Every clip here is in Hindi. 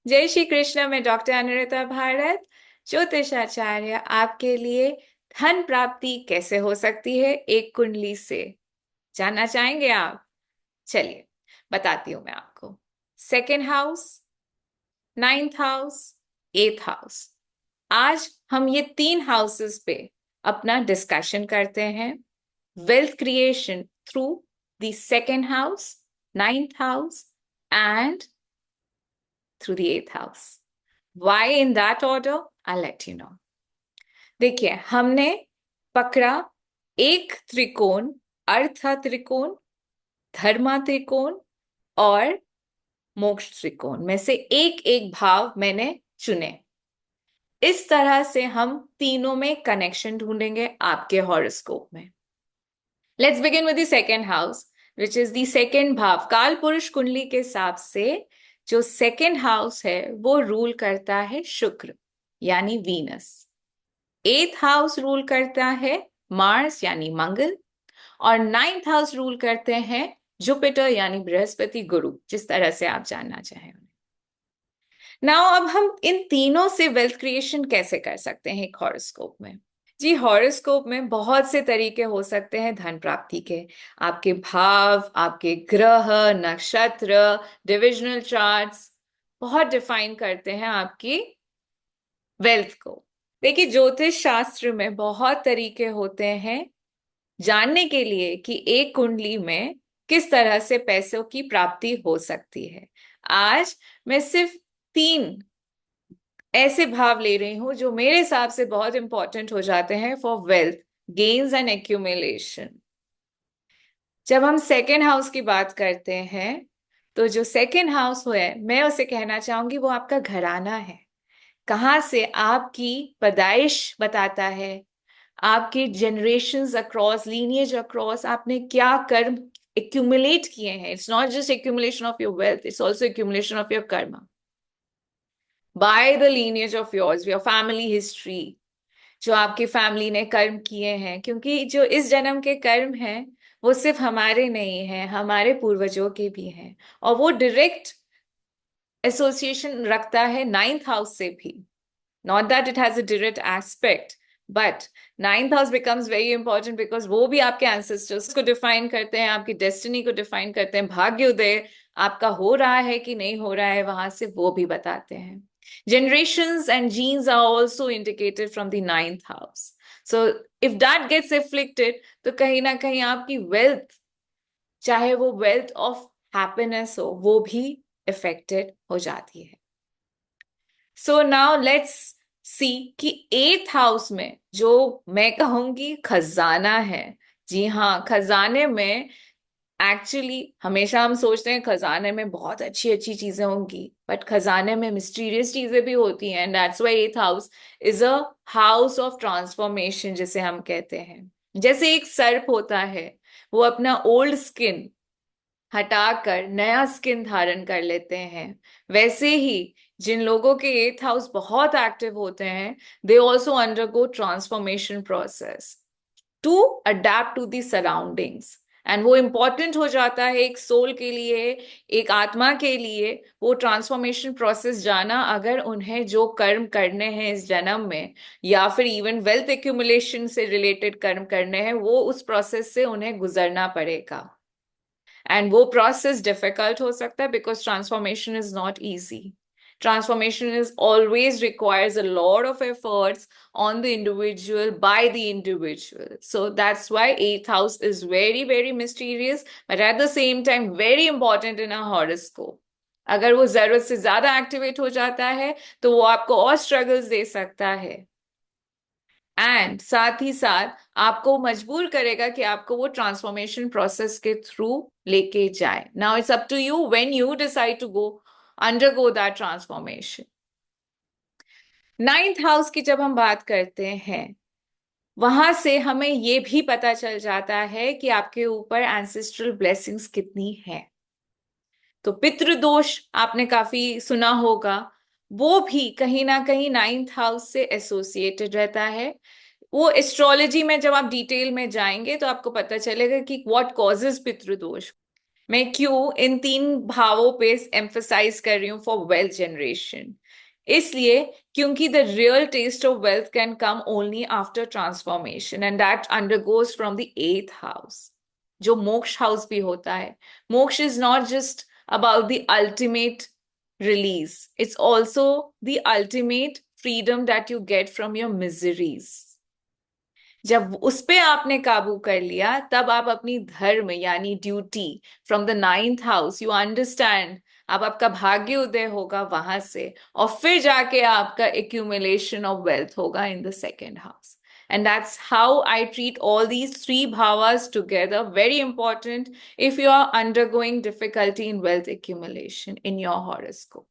जय श्री कृष्ण। मैं डॉक्टर अनुरिता भारत, ज्योतिषाचार्य, आपके लिए धन प्राप्ति कैसे हो सकती है एक कुंडली से जानना चाहेंगे आप? चलिए बताती हूं मैं आपको। सेकेंड हाउस, नाइन्थ हाउस, एथ हाउस, आज हम ये तीन हाउसेस पे अपना डिस्कशन करते हैं। Wealth creation through the second house, ninth house and through the eighth house. Why in that order? I'll let you know. देखिए, हमने पकड़ा एक त्रिकोण, अर्थ त्रिकोण, धर्मा त्रिकोण और मोक्ष त्रिकोण में से एक एक भाव मैंने चुने। इस तरह से हम तीनों में कनेक्शन ढूंढेंगे आपके हॉरोस्कोप में। Let's begin with the second house, which is the second भाव। काल पुरुष कुंडली के हिसाब से जो सेकेंड हाउस है वो रूल करता है शुक्र यानी वीनस। एथ हाउस रूल करता है मार्स यानी मंगल, और नाइन्थ हाउस रूल करते हैं जुपिटर यानी बृहस्पति, गुरु, जिस तरह से आप जानना चाहें। नाउ अब हम इन तीनों से वेल्थ क्रिएशन कैसे कर सकते हैं एक हॉरोस्कोप में? जी, हॉरोस्कोप में बहुत से तरीके हो सकते हैं धन प्राप्ति के। आपके भाव, आपके ग्रह, नक्षत्र, डिविजनल चार्ट्स बहुत डिफाइन करते हैं आपकी वेल्थ को। देखिए, ज्योतिष शास्त्र में बहुत तरीके होते हैं जानने के लिए कि एक कुंडली में किस तरह से पैसों की प्राप्ति हो सकती है। आज मैं सिर्फ तीन ऐसे भाव ले रही हूं जो मेरे हिसाब से बहुत इंपॉर्टेंट हो जाते हैं for wealth gains and accumulation. जब हम सेकेंड हाउस की बात करते हैं तो जो सेकेंड हाउस है, मैं उसे कहना चाहूंगी वो आपका घराना है। कहाँ से आपकी पैदाइश बताता है, आपके जनरेशंस अक्रॉस, लीनिएज अक्रॉस आपने क्या कर्म एक्यूमुलेट किए हैं। It's not just accumulation of your wealth, it's also accumulation of your karma by the lineage of yours, your family history, जो आपकी फैमिली ने कर्म किए हैं। क्योंकि जो इस जन्म के कर्म हैं वो सिर्फ हमारे नहीं हैं, हमारे पूर्वजों के भी हैं, और वो डायरेक्ट एसोसिएशन रखता है नाइन्थ हाउस से भी। Not that it has a direct aspect, but ninth house becomes very important because वो भी आपके ancestors को define करते हैं, आपकी destiny को define करते हैं। भाग्योदय आपका हो रहा है कि नहीं हो रहा है, वहां से वो भी बताते हैं। Generations and genes are also indicated from the ninth house. So if that gets afflicted, तो कहीं ना कहीं आपकी wealth, चाहे वो wealth of happiness हो, वो भी affected हो जाती है। सो नाउ लेट्स सी कि एथ हाउस में जो मैं कहूंगी खजाना है। जी हाँ, खजाने में एक्चुअली हमेशा हम सोचते हैं खजाने में बहुत अच्छी अच्छी चीजें होंगी, बट खजाने में मिस्टीरियस चीजें भी होती हैं। एंड दैट्स व्हाई एथ house is a house of transformation, जिसे हम कहते हैं। जैसे एक सर्प होता है, वो अपना ओल्ड स्किन हटाकर नया स्किन धारण कर लेते हैं, वैसे ही जिन लोगों के एथ हाउस बहुत एक्टिव होते हैं, they also undergo transformation process to adapt to the surroundings. And वो इंपॉर्टेंट हो जाता है एक सोल के लिए, एक आत्मा के लिए, वो ट्रांसफॉर्मेशन प्रोसेस जाना, अगर उन्हें जो कर्म करने हैं इस जन्म में, या फिर इवन वेल्थ एक्यूमुलेशन से रिलेटेड कर्म करने हैं, वो उस प्रोसेस से उन्हें गुजरना पड़ेगा। एंड वो प्रोसेस डिफिकल्ट हो सकता है because transformation is not easy. Transformation is always requires a lot of efforts on the individual, by the individual. So that's why eighth house is very very mysterious, but at the same time very important in a horoscope. अगर वो जरूरत से ज्यादा एक्टिवेट हो जाता है तो वो आपको और स्ट्रगल्स दे सकता है, एंड साथ ही साथ आपको मजबूर करेगा कि आपको वो ट्रांसफॉर्मेशन प्रोसेस के थ्रू लेके जाए. Now it's up to you when you decide to go undergo that transformation. Ninth house की जब हम बात करते हैं, वहां से हमें ये भी पता चल जाता है कि आपके ऊपर एंसेस्ट्रल ब्लेसिंग्स कितनी है. तो पितृदोष आपने काफी सुना होगा, वो भी कहीं ना कहीं नाइन्थ हाउस से एसोसिएटेड रहता है. वो एस्ट्रोलॉजी में जब आप डिटेल में जाएंगे तो आपको पता चलेगा कि व्हाट कॉजेज पितृदोष. मैं क्यों इन तीन भावों पे एम्फसाइज कर रही हूँ फॉर वेल्थ जनरेशन? इसलिए क्योंकि the real test of wealth can come only after transformation, and that undergoes from the eighth house, जो मोक्ष हाउस भी होता है. Moksha is not just about the ultimate release, it's also the ultimate freedom that you get from your miseries. जब उस पे आपने काबू कर लिया, तब आप अपनी धर्म यानी duty from the ninth house, you understand, अब आपका भाग्य उदय होगा वहां से, और फिर जाके आपका एक्यूमुलेशन ऑफ वेल्थ होगा in the second house. And that's how I treat all these three bhavas together. Very important if you are undergoing difficulty in wealth accumulation in your horoscope.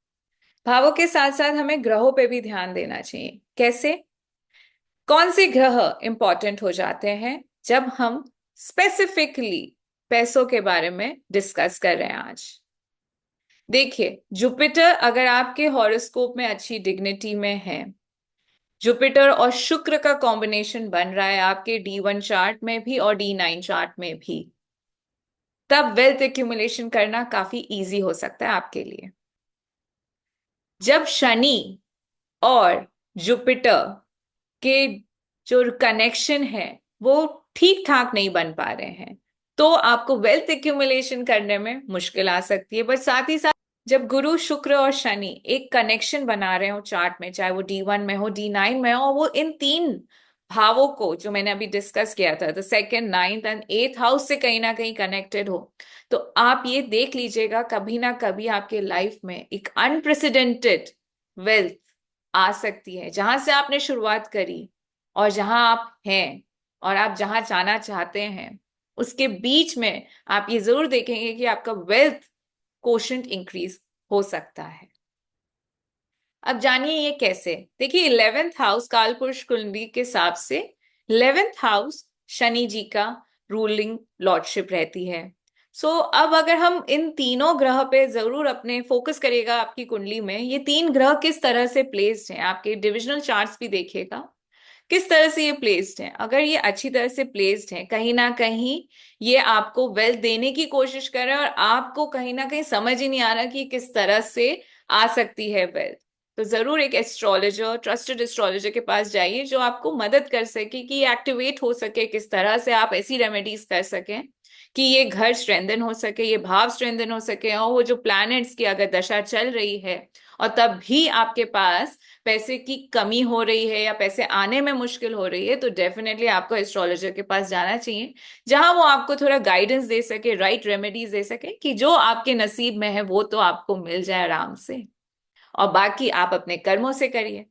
भावों के साथ साथ हमें ग्रहों पे भी ध्यान देना चाहिए. कैसे? कौन से ग्रह इंपॉर्टेंट हो जाते हैं जब हम स्पेसिफिकली पैसों के बारे में डिस्कस कर रहे हैं आज? देखिए, जुपिटर अगर आपके हॉरोस्कोप में अच्छी डिग्निटी में है, जुपिटर और शुक्र का कॉम्बिनेशन बन रहा है आपके D1 चार्ट में भी और D9 चार्ट में भी, तब वेल्थ एक्यूमुलेशन करना काफी इजी हो सकता है आपके लिए. जब शनि और जुपिटर के जो कनेक्शन है वो ठीक ठाक नहीं बन पा रहे हैं, तो आपको वेल्थ एक्यूमुलेशन करने में मुश्किल आ सकती है. बट साथ ही साथ जब गुरु शुक्र और शनि एक कनेक्शन बना रहे हो चार्ट में, चाहे वो D1 में हो, D9 में हो, और वो इन तीन भावों को जो मैंने अभी डिस्कस किया था, द सेकेंड, नाइन्थ एंड एथ हाउस से कहीं ना कहीं कनेक्टेड हो, तो आप ये देख लीजिएगा कभी ना कभी आपके लाइफ में एक अनप्रेसिडेंटेड वेल्थ आ सकती है. जहां से आपने शुरुआत करी और जहां आप हैं और आप जहां जाना चाहते हैं, उसके बीच में आप ये जरूर देखेंगे कि आपका वेल्थ कोशेंट इंक्रीज हो सकता है. अब जानिए ये कैसे. देखिए, 11th हाउस कालपुरुष कुंडली के हिसाब से 11th हाउस शनि जी का रूलिंग लॉर्डशिप रहती है. अब अगर हम इन तीनों ग्रह पे जरूर अपने फोकस करिएगा आपकी कुंडली में, ये तीन ग्रह किस तरह से प्लेस्ड हैं, आपके डिविजनल चार्ट्स भी देखिएगा किस तरह से ये प्लेस्ड हैं. अगर ये अच्छी तरह से प्लेस्ड हैं, कहीं ना कहीं ये आपको वेल्थ देने की कोशिश कर रहे हैं और आपको कहीं ना कहीं समझ ही नहीं आ रहा कि किस तरह से आ सकती है वेल्थ, तो जरूर एक एस्ट्रोलॉजर, ट्रस्टेड एस्ट्रोलॉजर के पास जाइए जो आपको मदद कर सके कि एक्टिवेट हो सके, किस तरह से आप ऐसी रेमेडीज कर सकें कि ये घर स्ट्रेंथन हो सके, ये भाव स्ट्रेंथन हो सके, और वो जो प्लैनेट्स की अगर दशा चल रही है और तब भी आपके पास पैसे की कमी हो रही है या पैसे आने में मुश्किल हो रही है, तो डेफिनेटली आपको एस्ट्रोलॉजर के पास जाना चाहिए, जहां वो आपको थोड़ा गाइडेंस दे सके, राइट रेमेडीज दे सके कि जो आपके नसीब में है वो तो आपको मिल जाए आराम से, और बाकी आप अपने कर्मों से करिए.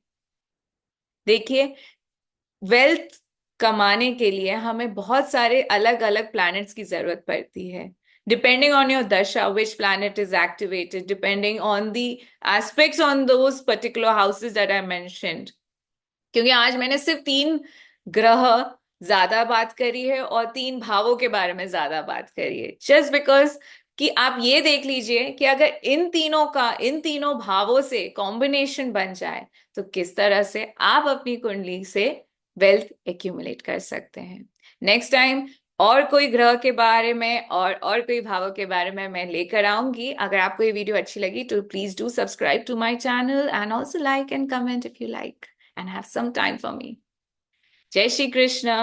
देखिए, वेल्थ कमाने के लिए हमें बहुत सारे अलग अलग प्लैनेट्स की जरूरत पड़ती है. डिपेंडिंग ऑन योर दशा which planet is activated, depending on the aspects on those particular houses that I mentioned. क्योंकि आज मैंने सिर्फ तीन ग्रह ज्यादा बात करी है और तीन भावों के बारे में ज्यादा बात करी है, जस्ट बिकॉज कि आप ये देख लीजिए कि अगर इन तीनों का इन तीनों भावों से कॉम्बिनेशन बन जाए तो किस तरह से आप अपनी कुंडली से वेल्थ एक्यूमुलेट कर सकते हैं. नेक्स्ट टाइम और कोई ग्रह के बारे में और कोई भावों के बारे में मैं लेकर आऊंगी. अगर आपको ये वीडियो अच्छी लगी तो please do subscribe to my channel and also like and comment if you like and have some time for me. Jai Shri Krishna.